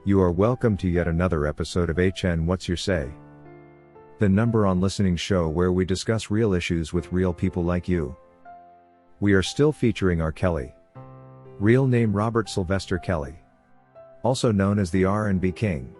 You are welcome to yet another episode of HN What's Your Say? The number on listening show where we discuss real issues with real people like you. We are still featuring R. Kelly. Real name Robert Sylvester Kelly. Also known as the R&B King.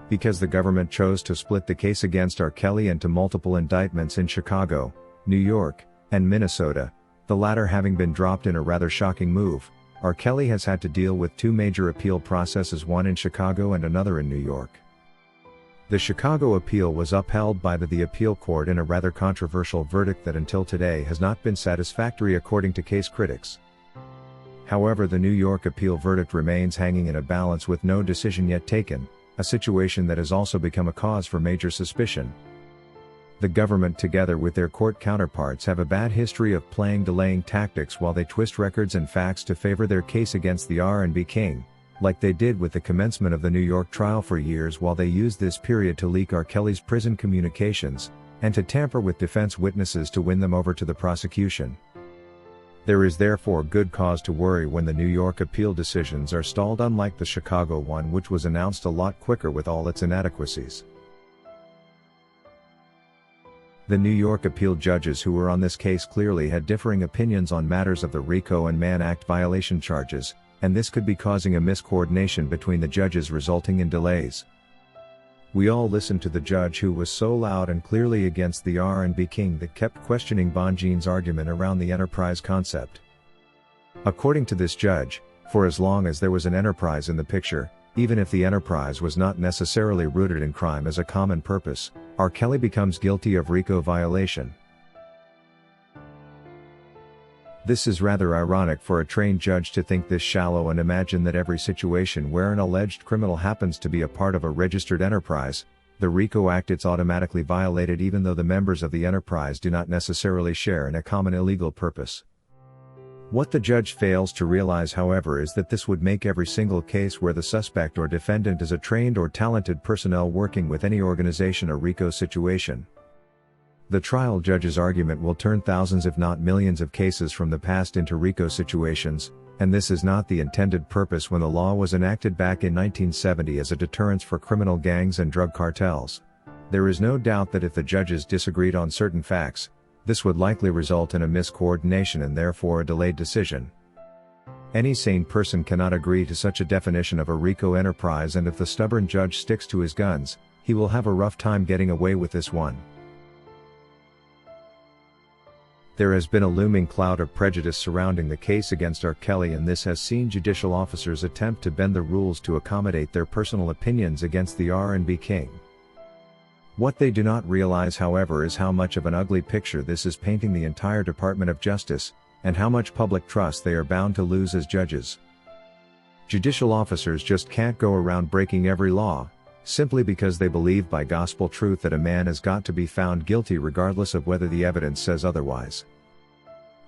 Because the government chose to split the case against R. Kelly into multiple indictments in Chicago, New York, and Minnesota, the latter having been dropped in a rather shocking move, R. Kelly has had to deal with two major appeal processes, one in Chicago and another in New York. The Chicago appeal was upheld by the appeal court in a rather controversial verdict that until today has not been satisfactory according to case critics. However, the New York appeal verdict remains hanging in a balance with no decision yet taken, a situation that has also become a cause for major suspicion. The government, together with their court counterparts, have a bad history of playing delaying tactics while they twist records and facts to favor their case against the R&B King, like they did with the commencement of the New York trial for years, while they used this period to leak R. Kelly's prison communications, and to tamper with defense witnesses to win them over to the prosecution. There is therefore good cause to worry when the New York appeal decisions are stalled, unlike the Chicago one, which was announced a lot quicker with all its inadequacies. The New York appeal judges who were on this case clearly had differing opinions on matters of the RICO and Mann Act violation charges, and this could be causing a miscoordination between the judges, resulting in delays. We all listened to the judge who was so loud and clearly against the R&B King that kept questioning Bonjean's argument around the enterprise concept. According to this judge, for as long as there was an enterprise in the picture, even if the enterprise was not necessarily rooted in crime as a common purpose, R. Kelly becomes guilty of RICO violation. This is rather ironic for a trained judge to think this shallow and imagine that every situation where an alleged criminal happens to be a part of a registered enterprise, the RICO Act, it's automatically violated even though the members of the enterprise do not necessarily share in a common illegal purpose. What the judge fails to realize, however, is that this would make every single case where the suspect or defendant is a trained or talented personnel working with any organization a RICO situation. The trial judge's argument will turn thousands if not millions of cases from the past into RICO situations, and this is not the intended purpose when the law was enacted back in 1970 as a deterrence for criminal gangs and drug cartels. There is no doubt that if the judges disagreed on certain facts, this would likely result in a miscoordination and therefore a delayed decision. Any sane person cannot agree to such a definition of a RICO enterprise, and if the stubborn judge sticks to his guns, he will have a rough time getting away with this one. There has been a looming cloud of prejudice surrounding the case against R. Kelly, and this has seen judicial officers attempt to bend the rules to accommodate their personal opinions against the R&B King. What they do not realize, however, is how much of an ugly picture this is painting the entire Department of Justice, and how much public trust they are bound to lose as judges. Judicial officers just can't go around breaking every law, simply because they believe by gospel truth that a man has got to be found guilty regardless of whether the evidence says otherwise.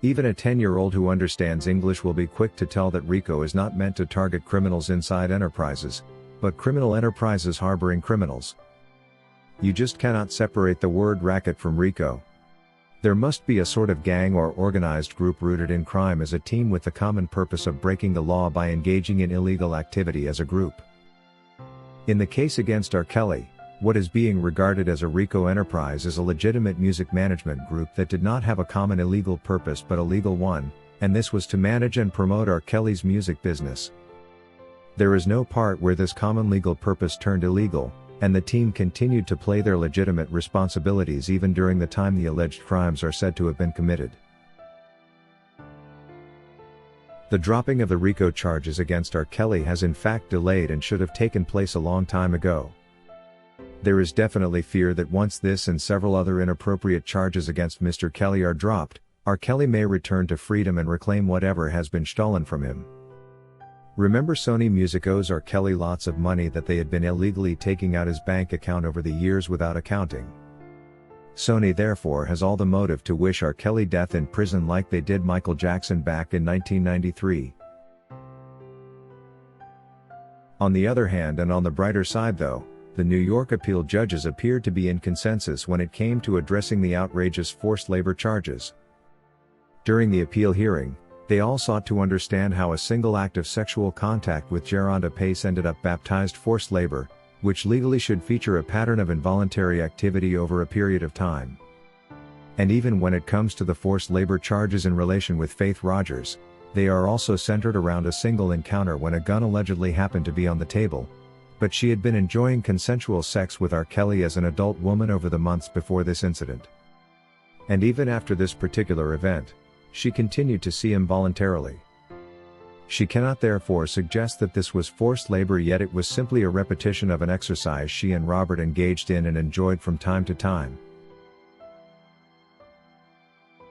Even a 10-year-old who understands English will be quick to tell that RICO is not meant to target criminals inside enterprises, but criminal enterprises harboring criminals. You just cannot separate the word racket from RICO. There must be a sort of gang or organized group rooted in crime as a team with the common purpose of breaking the law by engaging in illegal activity as a group. In the case against R. Kelly, what is being regarded as a RICO enterprise is a legitimate music management group that did not have a common illegal purpose but a legal one, and this was to manage and promote R. Kelly's music business. There is no part where this common legal purpose turned illegal, and the team continued to play their legitimate responsibilities even during the time the alleged crimes are said to have been committed. The dropping of the RICO charges against R. Kelly has in fact delayed and should have taken place a long time ago. There is definitely fear that once this and several other inappropriate charges against Mr. Kelly are dropped, R. Kelly may return to freedom and reclaim whatever has been stolen from him. Remember, Sony Music owes R. Kelly lots of money that they had been illegally taking out his bank account over the years without accounting. Sony therefore has all the motive to wish R. Kelly death in prison like they did Michael Jackson back in 1993. On the other hand, and on the brighter side though, the New York appeal judges appeared to be in consensus when it came to addressing the outrageous forced labor charges. During the appeal hearing, They all sought to understand how a single act of sexual contact with Geronda Pace ended up baptized forced labor, which legally should feature a pattern of involuntary activity over a period of time. And even when it comes to the forced labor charges in relation with Faith Rogers, they are also centered around a single encounter when a gun allegedly happened to be on the table. But she had been enjoying consensual sex with R. Kelly as an adult woman over the months before this incident. And even after this particular event, she continued to see him voluntarily. She cannot therefore suggest that this was forced labor, yet it was simply a repetition of an exercise she and Robert engaged in and enjoyed from time to time.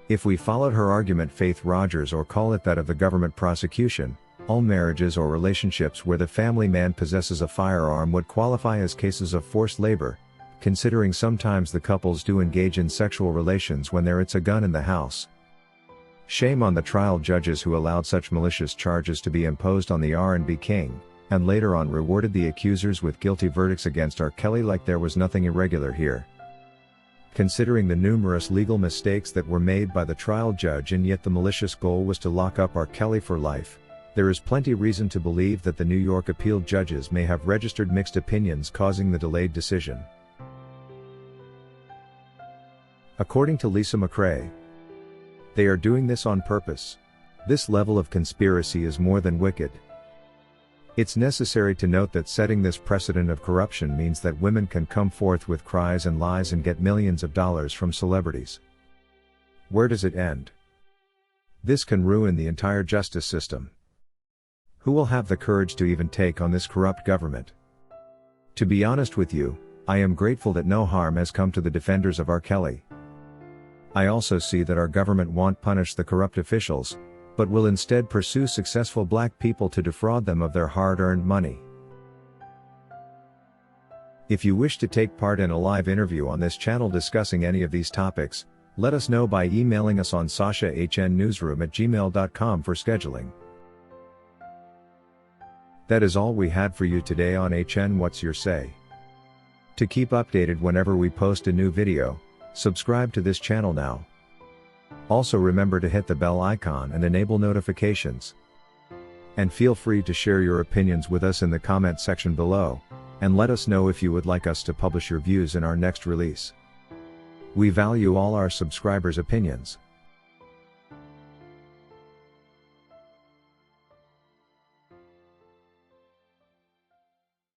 If we followed her argument, Faith Rogers, or call it that of the government prosecution, all marriages or relationships where the family man possesses a firearm would qualify as cases of forced labor, considering sometimes the couples do engage in sexual relations when there's a gun in the house. Shame on the trial judges who allowed such malicious charges to be imposed on the R&B king, and later on rewarded the accusers with guilty verdicts against R. Kelly like there was nothing irregular here. Considering the numerous legal mistakes that were made by the trial judge and yet the malicious goal was to lock up R. Kelly for life, there is plenty reason to believe that the New York appeal judges may have registered mixed opinions causing the delayed decision. According to Lisa McRae, they are doing this on purpose. This level of conspiracy is more than wicked. It's necessary to note that setting this precedent of corruption means that women can come forth with cries and lies and get millions of dollars from celebrities. Where does it end? This can ruin the entire justice system. Who will have the courage to even take on this corrupt government? To be honest with you, I am grateful that no harm has come to the defenders of R. Kelly. I also see that our government won't punish the corrupt officials, but will instead pursue successful black people to defraud them of their hard-earned money. If you wish to take part in a live interview on this channel discussing any of these topics, let us know by emailing us on sashahnnewsroom@gmail.com for scheduling. That is all we had for you today on HN What's Your Say? To keep updated whenever we post a new video, subscribe to this channel now. Also remember to hit the bell icon and enable notifications. And feel free to share your opinions with us in the comment section below, and let us know if you would like us to publish your views in our next release. We value all our subscribers' opinions.